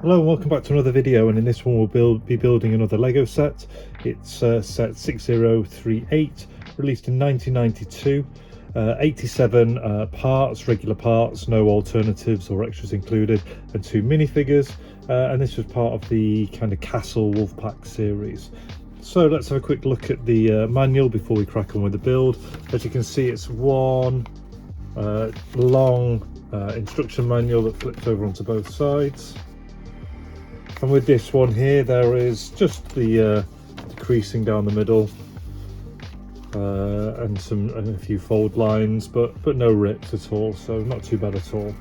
Hello and welcome back to another video, and in this one we'll be building another Lego set. It's set 6038, released in 1992, 87 parts, regular parts, no alternatives or extras included, and 2 minifigures, and this was part of the kind of Castle Wolfpack series. So let's have a quick look at the manual before we crack on with the build. As you can see, it's one long instruction manual that flips over onto both sides. And with this one here, there is just the creasing down the middle and a few fold lines, but no rips at all, so not too bad at all.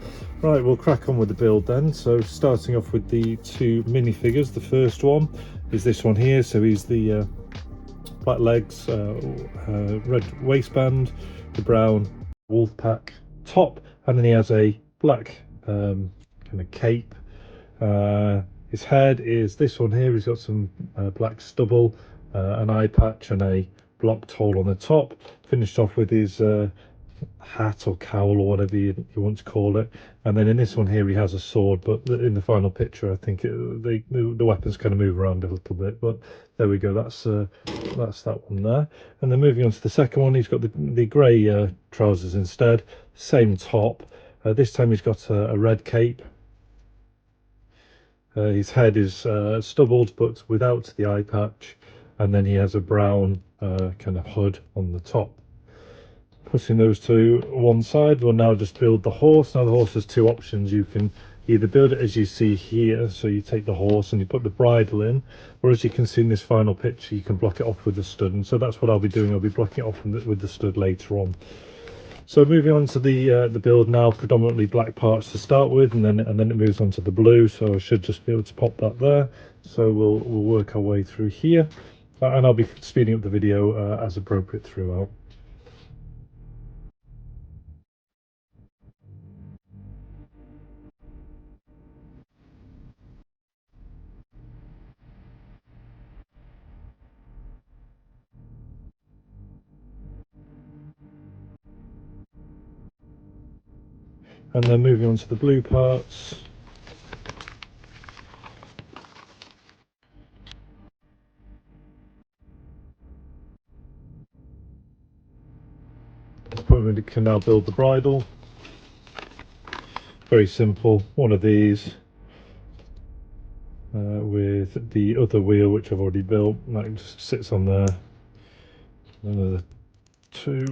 Right, we'll crack on with the build then. So starting off with the 2 minifigures. The first one is this one here. So he's the black legs, red waistband, the brown Wolfpack top, and then he has a black kind of cape. His head is this one here. He's got some black stubble, an eye patch and a blocked hole on the top, finished off with his hat or cowl or whatever you want to call it. And then in this one here he has a sword, but in the final picture I think the weapons kind of move around a little bit, but there we go, that's that one there. And then moving on to the second one, he's got the grey trousers instead, same top. This time he's got a red cape. His head is stubbled but without the eye patch, and then he has a brown kind of hood on the top. Putting those to one side, we'll now just build the horse. Now the horse has 2 options. You can either build it as you see here, so you take the horse and you put the bridle in, or as you can see in this final picture, you can block it off with the stud, and so that's what I'll be doing. I'll be blocking it off with the stud later on. So moving on to the build now, predominantly black parts to start with, and then it moves on to the blue. So I should just be able to pop that there. So we'll work our way through here, and I'll be speeding up the video as appropriate throughout. And then moving on to the blue parts. We can now build the bridle. Very simple, one of these with the other wheel which I've already built, that just sits on there. Another 2.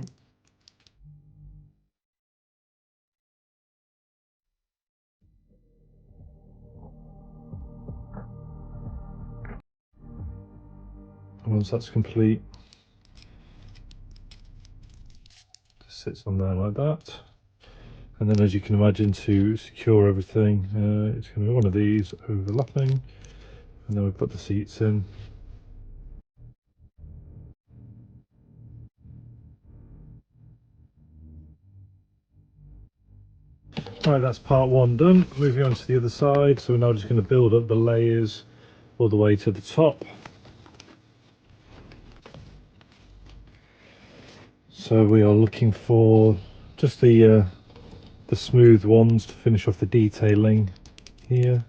Once that's complete, just sits on there like that. And then, as you can imagine, to secure everything, it's going to be one of these overlapping, and then we put the seats in. Right, that's part 1 done. Moving on to the other side, so we're now just going to build up the layers all the way to the top. So we are looking for just the smooth ones to finish off the detailing here.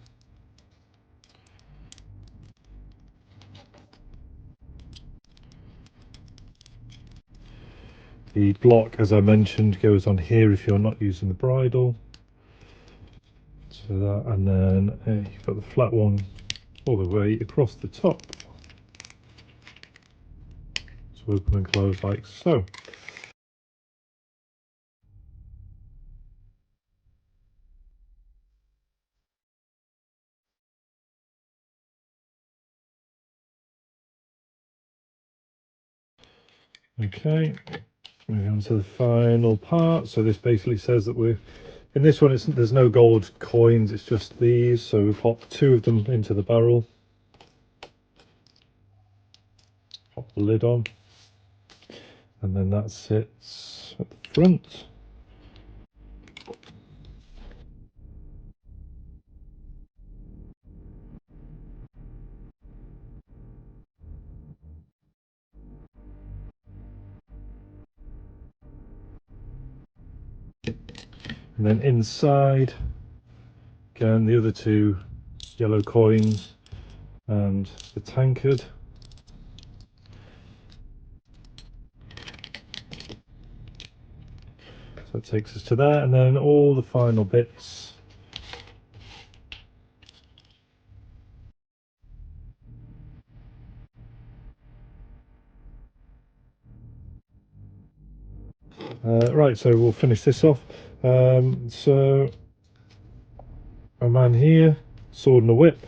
The block, as I mentioned, goes on here if you're not using the bridle. So that, and then you've got the flat one all the way across the top. So open and close like so. Okay, moving on to the final part. So this basically says that we're in this one, there's no gold coins, it's just these. So we pop 2 of them into the barrel, pop the lid on, and then that sits at the front. And then inside, again, the other 2 yellow coins and the tankard. So it takes us to there, and then all the final bits. Right, so we'll finish this off. So a man here, sword and a whip.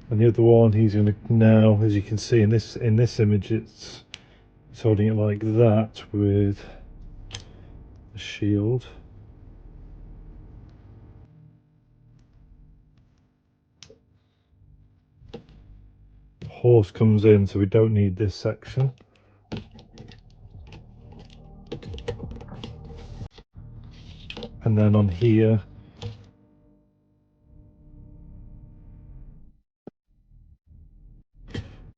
And the other one, he's going to now, as you can see in this image, it's holding it like that with a shield. Horse comes in, so we don't need this section. And then on here,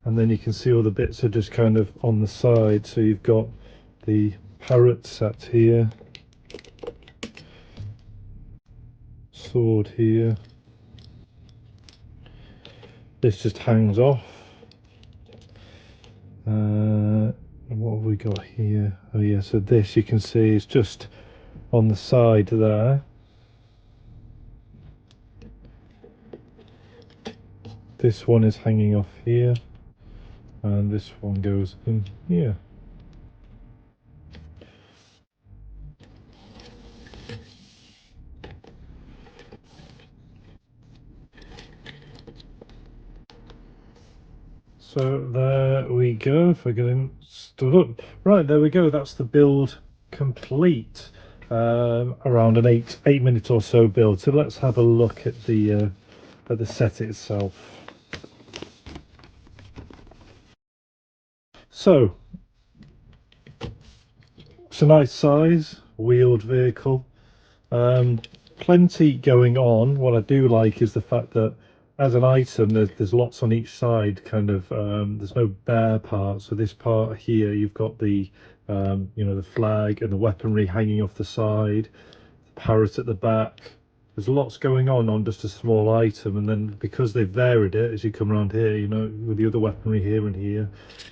and then you can see all the bits are just kind of on the side. So you've got the parrot set here, sword here. This just hangs off. What have we got here? Oh yeah, so this you can see is just on the side there. This one is hanging off here, and this one goes in here. So there we go. If we're getting stood up, right, there we go. That's the build complete. Around an 8 minute or so build. So let's have a look at the set itself. So it's a nice size wheeled vehicle. Plenty going on. What I do like is the fact that as an item there's lots on each side, kind of there's no bare parts. So this part here, you've got the you know, the flag and the weaponry hanging off the side, the parrot at the back. There's lots going on just a small item, and then because they've varied it as you come around here, you know, with the other weaponry here and here,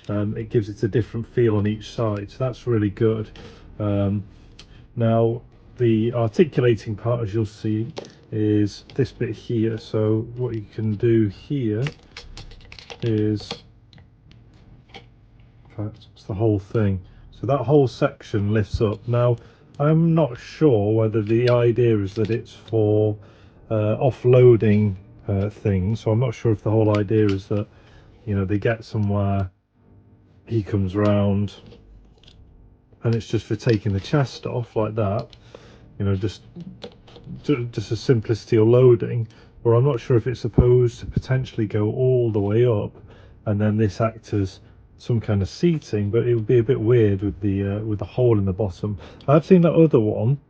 it gives it a different feel on each side, so that's really good. Now the articulating part, as you'll see, is this bit here. So what you can do here is, in fact, it's the whole thing. So that whole section lifts up. Now I'm not sure whether the idea is that it's for offloading things. So I'm not sure if the whole idea is that, you know, they get somewhere, he comes round, and it's just for taking the chest off like that, you know, just a simplicity of loading. Or I'm not sure if it's supposed to potentially go all the way up and then this acts as some kind of seating, but it would be a bit weird with the hole in the bottom. I've seen that other one.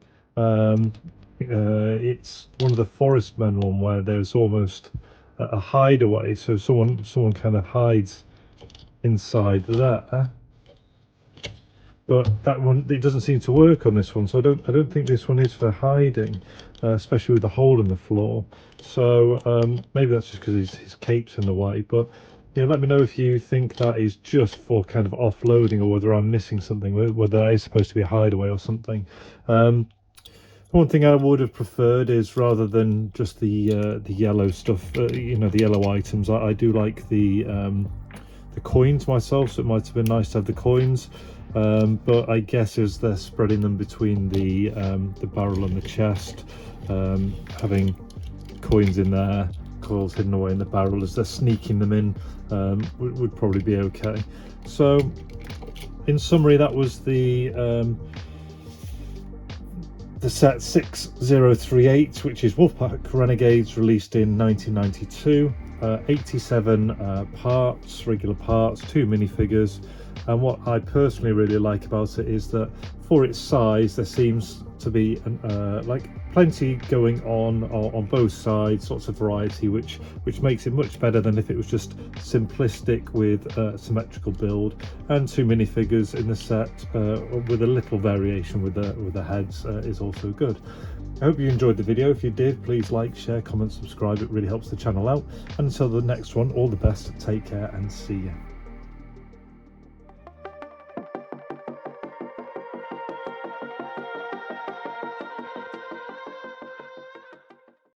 It's one of the forest men one where there's almost a hideaway, so someone kind of hides inside there. But that one, it doesn't seem to work on this one, so I don't think this one is for hiding, especially with the hole in the floor. So maybe that's just because his cape's in the way. But yeah, let me know if you think that is just for kind of offloading, or whether I'm missing something, whether that is supposed to be a hideaway or something. One thing I would have preferred is, rather than just the yellow stuff, you know, the yellow items, I do like the coins myself, so it might have been nice to have the coins. But I guess as they're spreading them between the barrel and the chest, having coins in there, coils hidden away in the barrel as they're sneaking them in, would probably be okay. So in summary, that was the set 6038, which is Wolfpack Renegades, released in 1992. 87 parts, regular parts, 2 minifigures. And what I personally really like about it is that for its size, there seems to be like plenty going on both sides, lots of variety, which makes it much better than if it was just simplistic with a symmetrical build. And 2 minifigures in the set with a little variation with the heads is also good. I hope you enjoyed the video. If you did, please like, share, comment, subscribe. It really helps the channel out. And until the next one, all the best, take care and see you.